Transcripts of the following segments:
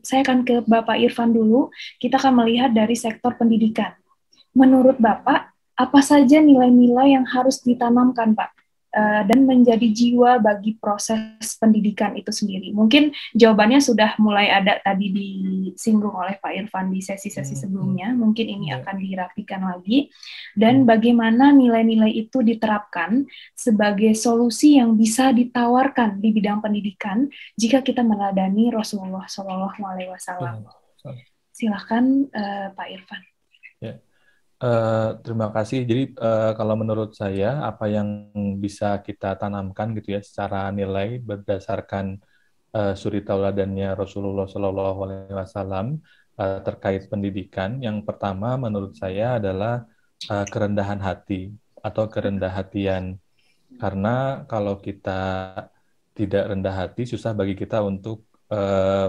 Saya akan ke Bapak Irfan dulu. Kita akan melihat dari sektor pendidikan. Menurut Bapak, apa saja nilai-nilai yang harus ditanamkan, Pak, dan menjadi jiwa bagi proses pendidikan itu sendiri? Mungkin jawabannya sudah mulai ada tadi disinggung oleh Pak Irfan di sesi-sesi sebelumnya. Mungkin ini akan dirapikan lagi. Dan bagaimana nilai-nilai itu diterapkan sebagai solusi yang bisa ditawarkan di bidang pendidikan jika kita meneladani Rasulullah SAW. Silahkan Pak Irfan. Ya. Terima kasih. Jadi kalau menurut saya apa yang bisa kita tanamkan gitu ya secara nilai berdasarkan suri tauladannya Rasulullah Shallallahu Alaihi Wasallam terkait pendidikan, yang pertama menurut saya adalah kerendahan hati atau kerendah hatian. Karena kalau kita tidak rendah hati, susah bagi kita untuk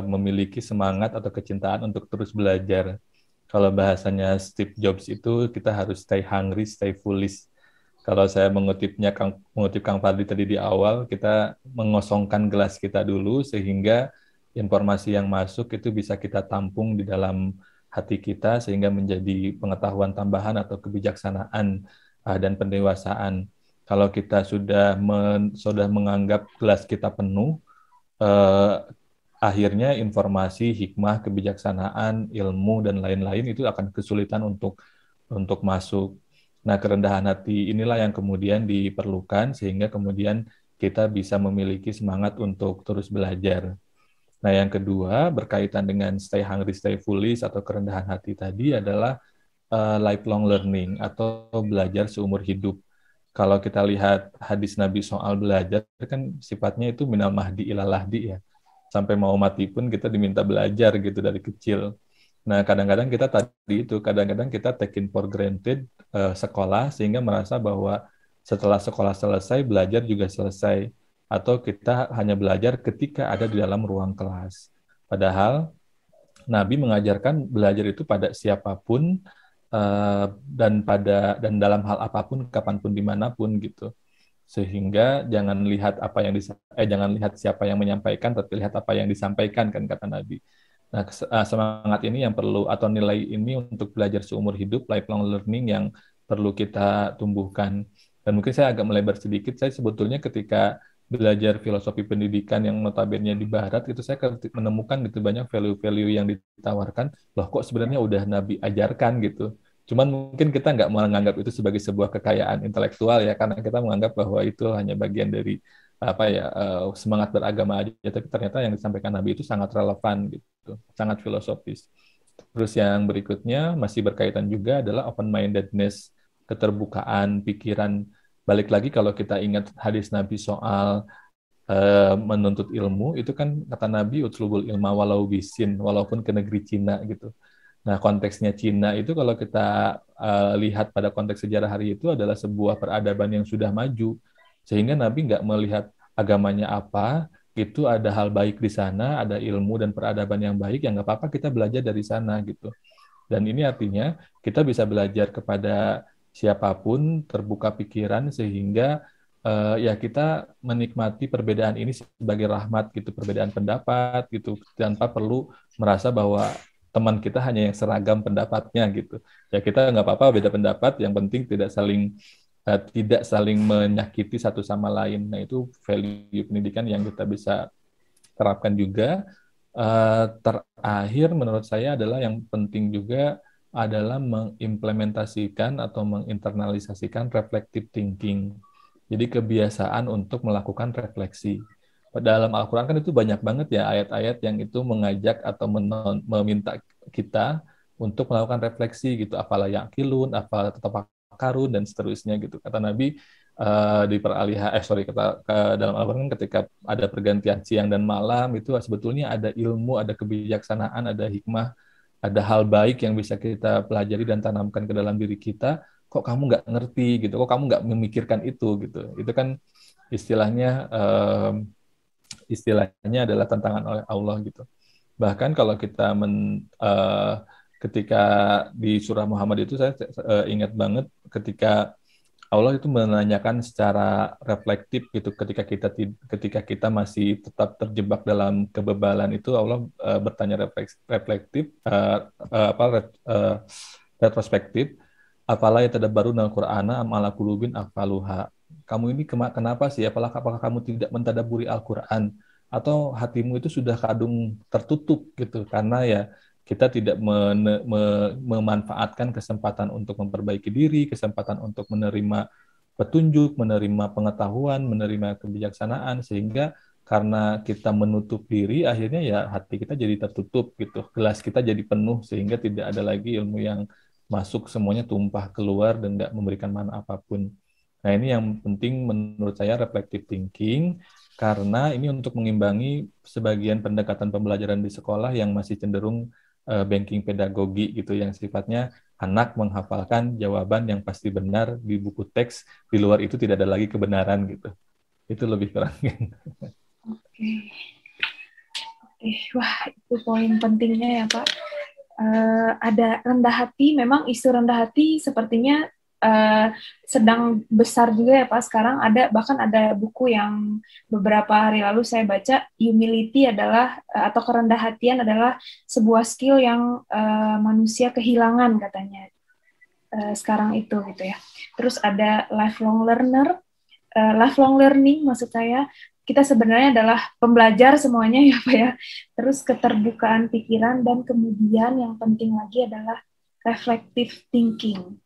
memiliki semangat atau kecintaan untuk terus belajar. Kalau bahasanya Steve Jobs itu kita harus stay hungry, stay foolish. Kalau saya mengutip Kang Fadli tadi di awal, kita mengosongkan gelas kita dulu sehingga informasi yang masuk itu bisa kita tampung di dalam hati kita sehingga menjadi pengetahuan tambahan atau kebijaksanaan dan pendewasaan. Kalau kita sudah menganggap gelas kita penuh, eh, akhirnya informasi, hikmah, kebijaksanaan, ilmu dan lain-lain itu akan kesulitan untuk masuk. Nah, kerendahan hati inilah yang kemudian diperlukan sehingga kemudian kita bisa memiliki semangat untuk terus belajar. Nah, yang kedua berkaitan dengan stay hungry, stay foolish atau kerendahan hati tadi adalah lifelong learning atau belajar seumur hidup. Kalau kita lihat hadis Nabi soal belajar, kan sifatnya itu minal mahdi ilal lahdi ya. Sampai mau mati pun kita diminta belajar gitu dari kecil. Nah, kadang-kadang kita taking for granted sekolah sehingga merasa bahwa setelah sekolah selesai, belajar juga selesai. Atau kita hanya belajar ketika ada di dalam ruang kelas. Padahal Nabi mengajarkan belajar itu pada siapapun dan dalam hal apapun, kapanpun, dimanapun gitu. Sehingga jangan lihat siapa yang menyampaikan, tapi lihat apa yang disampaikan kan kata Nabi. Nah, semangat ini yang perlu atau nilai ini untuk belajar seumur hidup, lifelong learning yang perlu kita tumbuhkan. Dan mungkin saya agak melebar sedikit, saya sebetulnya ketika belajar filosofi pendidikan yang notabene di barat itu saya menemukan gitu banyak value-value yang ditawarkan, loh kok sebenarnya udah Nabi ajarkan gitu. Cuman mungkin kita nggak menganggap itu sebagai sebuah kekayaan intelektual ya, karena kita menganggap bahwa itu hanya bagian dari apa ya semangat beragama aja, tapi ternyata yang disampaikan Nabi itu sangat relevan gitu, sangat filosofis. Terus yang berikutnya masih berkaitan juga adalah open-mindedness, keterbukaan pikiran. Balik lagi kalau kita ingat hadis Nabi soal menuntut ilmu, itu kan kata Nabi utlubul ilma walau bisin, walaupun ke negeri Cina gitu. Nah, konteksnya Cina itu kalau kita lihat pada konteks sejarah hari itu adalah sebuah peradaban yang sudah maju. Sehingga Nabi nggak melihat agamanya apa, itu ada hal baik di sana, ada ilmu dan peradaban yang baik, yang nggak apa-apa kita belajar dari sana gitu. Dan ini artinya kita bisa belajar kepada siapapun, terbuka pikiran, sehingga ya kita menikmati perbedaan ini sebagai rahmat gitu, perbedaan pendapat gitu, tanpa perlu merasa bahwa teman kita hanya yang seragam pendapatnya gitu. Ya kita nggak apa-apa beda pendapat, yang penting tidak saling menyakiti satu sama lain. Nah itu value pendidikan yang kita bisa terapkan juga. Terakhir menurut saya adalah yang penting juga adalah mengimplementasikan atau menginternalisasikan reflective thinking. Jadi kebiasaan untuk melakukan refleksi. Dalam Al-Quran kan itu banyak banget ya ayat-ayat yang itu mengajak atau meminta kita untuk melakukan refleksi gitu. Apalah yaqilun, apalah tatafakkarun, dan seterusnya gitu. Kata Nabi, di peralihan dalam Al-Quran ketika ada pergantian siang dan malam itu sebetulnya ada ilmu, ada kebijaksanaan, ada hikmah, ada hal baik yang bisa kita pelajari dan tanamkan ke dalam diri kita. Kok kamu nggak ngerti gitu, kok kamu nggak memikirkan itu itu kan istilahnya istilahnya adalah tantangan oleh Allah gitu. Bahkan kalau kita ketika di surah Muhammad itu saya ingat banget ketika Allah itu menanyakan secara reflektif gitu ketika kita masih tetap terjebak dalam kebebalan itu Allah bertanya reflektif retrospektif, apalah yatadabbaruna al-Qur'ana am ala qulubin aqfaluha. Kamu ini kenapa sih? Apakah kamu tidak mentadabburi Al-Qur'an atau hatimu itu sudah kadung tertutup gitu karena ya kita tidak memanfaatkan kesempatan untuk memperbaiki diri, kesempatan untuk menerima petunjuk, menerima pengetahuan, menerima kebijaksanaan, sehingga karena kita menutup diri, akhirnya ya hati kita jadi tertutup gitu, gelas kita jadi penuh sehingga tidak ada lagi ilmu yang masuk, semuanya tumpah keluar dan nggak memberikan mana apapun. Nah ini yang penting menurut saya reflective thinking, karena ini untuk mengimbangi sebagian pendekatan pembelajaran di sekolah yang masih cenderung banking pedagogi gitu, yang sifatnya anak menghafalkan jawaban yang pasti benar di buku teks, di luar itu tidak ada lagi kebenaran gitu. Itu lebih kurang. Oke. Wah, itu poin pentingnya ya Pak. Ada rendah hati, memang isu rendah hati sepertinya sedang besar juga ya Pak. Sekarang bahkan ada buku yang beberapa hari lalu saya baca, humility adalah atau kerendah hatian adalah sebuah skill yang manusia kehilangan katanya sekarang itu gitu ya. Terus ada lifelong learning maksud saya, kita sebenarnya adalah pembelajar semuanya ya Pak ya. Terus keterbukaan pikiran, dan kemudian yang penting lagi adalah reflective thinking.